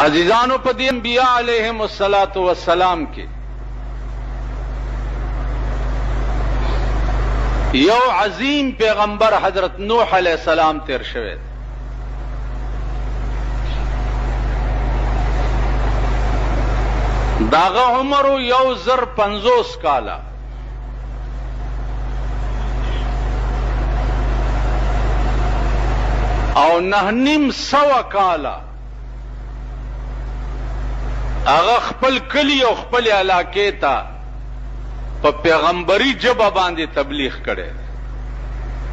عزیزانو په دې انبیاء علیهم السلام کې یو عظیم پیغمبر حضرت نوح علیہ السلام تیر شوی داغه عمر 150 کاله او 900 کاله هغه خپل کلی او خپل علاقې ته په پیغمبري جبه باندې تبلیغ کړي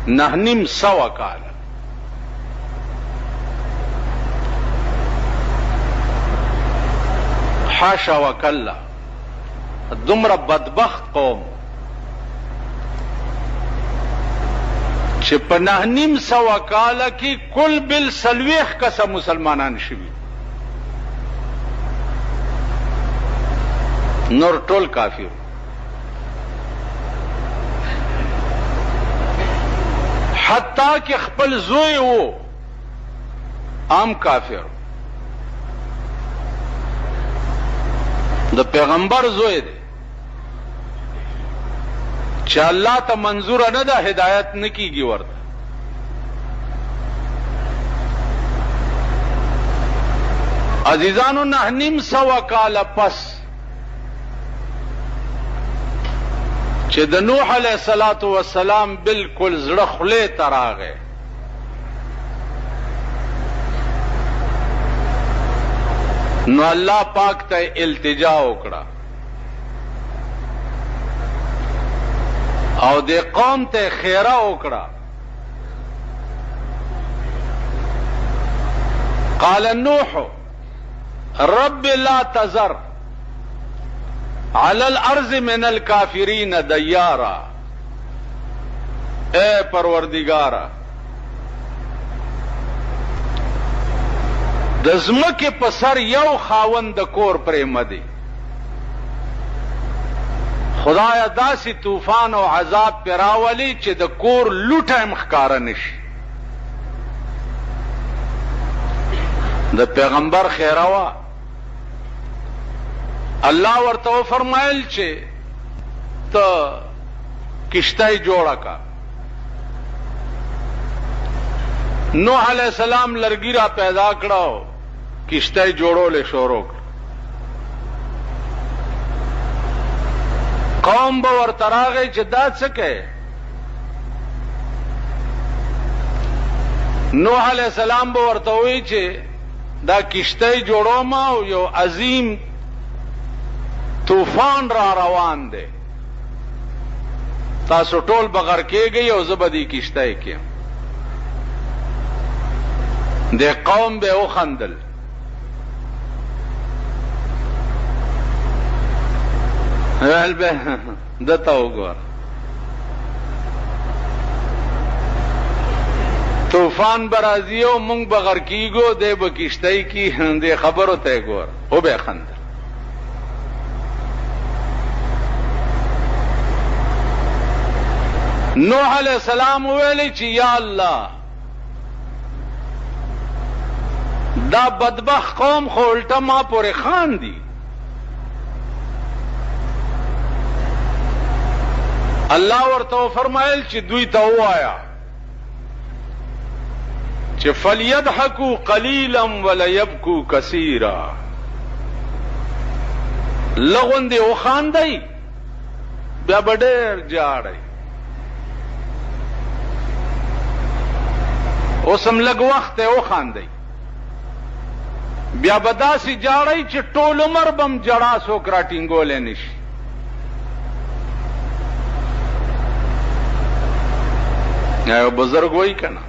900 کاله حاشا وکلا دومره بدبخت قوم چې په 900 کاله کې کل بل 40 کسه مسلمانان شوي نور ټول کافر حتی کہ خپل زوی وو عام کافر د پیغمبر زوی دی چې الله ته منظور نه ده هدایت نکیږي ورته عزیزانو 900 کاله پس چې د نوح علیہ السلام بالکل زړه خله تراغه نو الله پاک ته التجا وکړه او د قوم ته خیره وکړه قال نوح رب لا تذر على الارض من الكافرين دیارا اے پروردگارا د زمکه په سر یو خاوند کور پرې مدي خدایا داسې طوفان او عذاب پراولي چې د کور لوټه مخکاره نشي د پیغمبر خیروا الله ورته فرمایل چې ته کشتۍ جوړه کا نوح علیہ السلام لرګی را پیدا کړو کشتۍ جوړول شروع کړ قوم به ورته راغی چې دا څه کوي نوح علیہ السلام به ورته وایي چې دا کشتۍ جوړوم او یو عظیم طوفان را روان دی تاسو ټول بغیر کېږئ او زه به دې کشتۍ کیم د قوم به وخندل ویل به دته وګوره طوفان به راځي او موږ بغیر کېږو دی به کشتۍ کی دې خبرو ته ګوره او به خندل نوح علیہ السلام ویلی چې یا الله دا بدبخت قوم خو الټه ما پورې خاندي الله ورته فرمایل چې دوی ته وایا چې فلیضحکوا قلیلا ولیبکوا کثیرا لغوندې وخاندئ بیا به ډېر جاړئ اوسم لږ وخت یې وخاندئ بیا به داسې جاړئ چې ټول عمر بم جړا څوک راټینګولی نشي یو بزرګ وایي که نه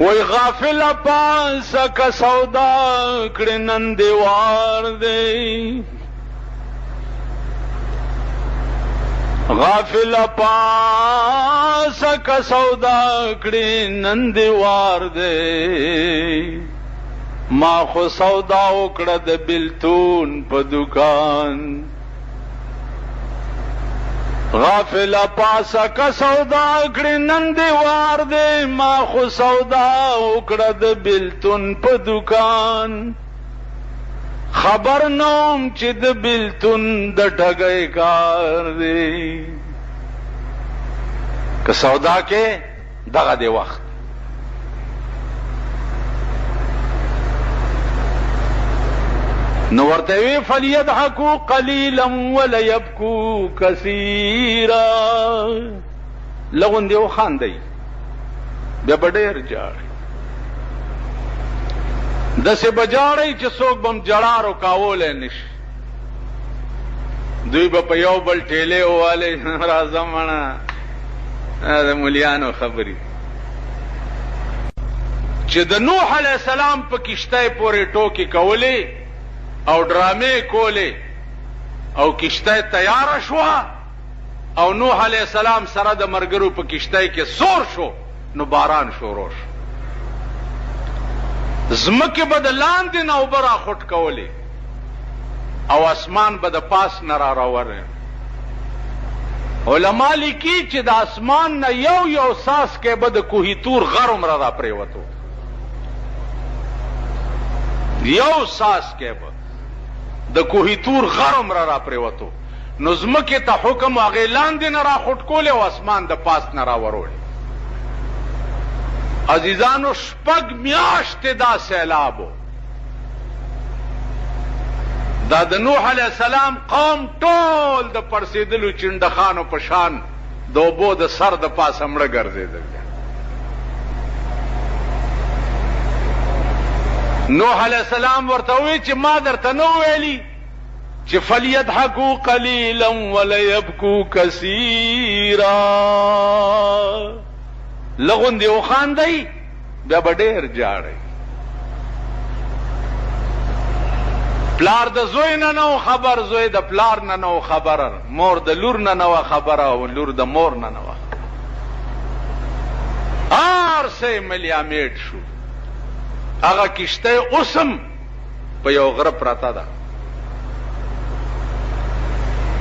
وای غافل پانسه که سودا کړې نن دیوار دی غافل پانسه که سودا کړې نن دیوار دی ما خو سودا وکړه د بلتون په دکان غافل پاسا کا سودا کړي نن دی وار دی ما خو سودا وکړه د بلتون په دکان خبر نوم چې د بلتون د ټګۍ کار دی که سودا کې دغه دی وخت نو ورته وی فلیضحکوا قلیلا ولیبکوا کثیرا لغون دی وخاندئ بیا به ډېر جاړئ داسې به جاړئ چې څوک به م جړا رکاولی نشي دوی به په یو بل ټیلې ووالئ راځه مړه د مولیانو خبرې چې د نوح علیه السلام په کشتۍ پورې ټوکې کولې او ډرامې کولې او کشتۍ تیاره شوه او نوح علیه السلام سره د ملګرو په کشتۍ کې سور شو نو باران شروع شو ځمکې به د لاندې نه اوبه راخوټ کولې او اسمان به د پاس نه را راورې علما لیکي چې د اسمان نه یو ساس کې به د کوهي تور غر عمره را پرېوتو یو ساس کې به د کوهي تور غر عمره را پرېوتو نو ځمکې ته حکم هغې لاندې نه را خوټ کولې او اسمان د پاس نه را وروړې عزیزانو 6 میاشتې دا سیلابو دا د نوح علیه السلام قوم ټول د پړسېدلو چنډخانو په شان د اوبو د سر د پاسه مړه ګرځېدل نوح علیه السلام ورته ووی چې ما درته نه ویلي چې فلیضحکوا قلیلا ولیبکوا کثیرا لغوندې وخاندئ بیا به ډېر جاړئ پلار د زوی نه نه خبر زوی د پلار نه نه خبره مور د لور نه نه خبره او لور د مور نه نه هر څه ملیامیټ شو هغه کشته اوسم په یو غره پراته ده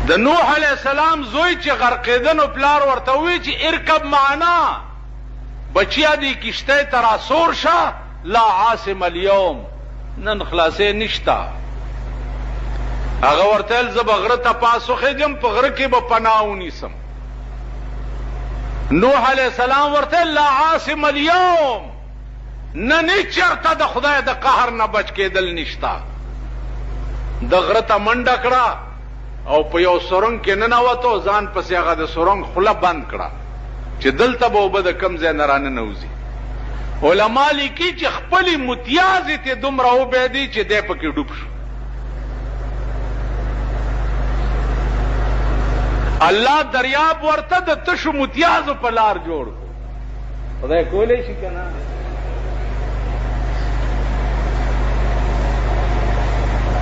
د نوح علیه السلام زوی چې غرقېده نو پلار ورته ووی چې ارکب معنا بچیا دی کشته ته راسور شه لا عاصم اليوم نن خلاصې نشته هغه ورته ویل زه به غره ته پاس وخېږم په غره کې به پناه ونیسم نوح علیه السلام ورته ویل لا عاصم اليوم نن چېرته د خدای د قهر نه بچ کېدل نشته د غره ته منډه کړه او په یو سرنګ کې ننوتو ځان پسې هغه د سرنګ خوله بند کړه چې دلته به اوبه د کم ځای نه راننوځي علما لیکي چې خپلې متیازې ته دومره وبهېدې چې دی پکې ډوب شو الله دریاب ورته د تشو متیازو په لار جوړ کړو خدای کولی شي که نه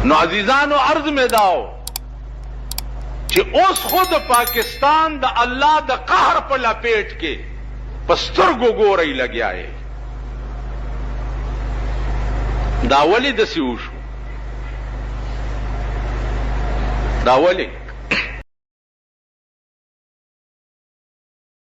نو عزیزانو عرض میں داو چې اوس خود پاکستان د الله د قهر په لپیټ کې په سترګو ګورئ لګیا یې دا ولې داسې وشو دا ولې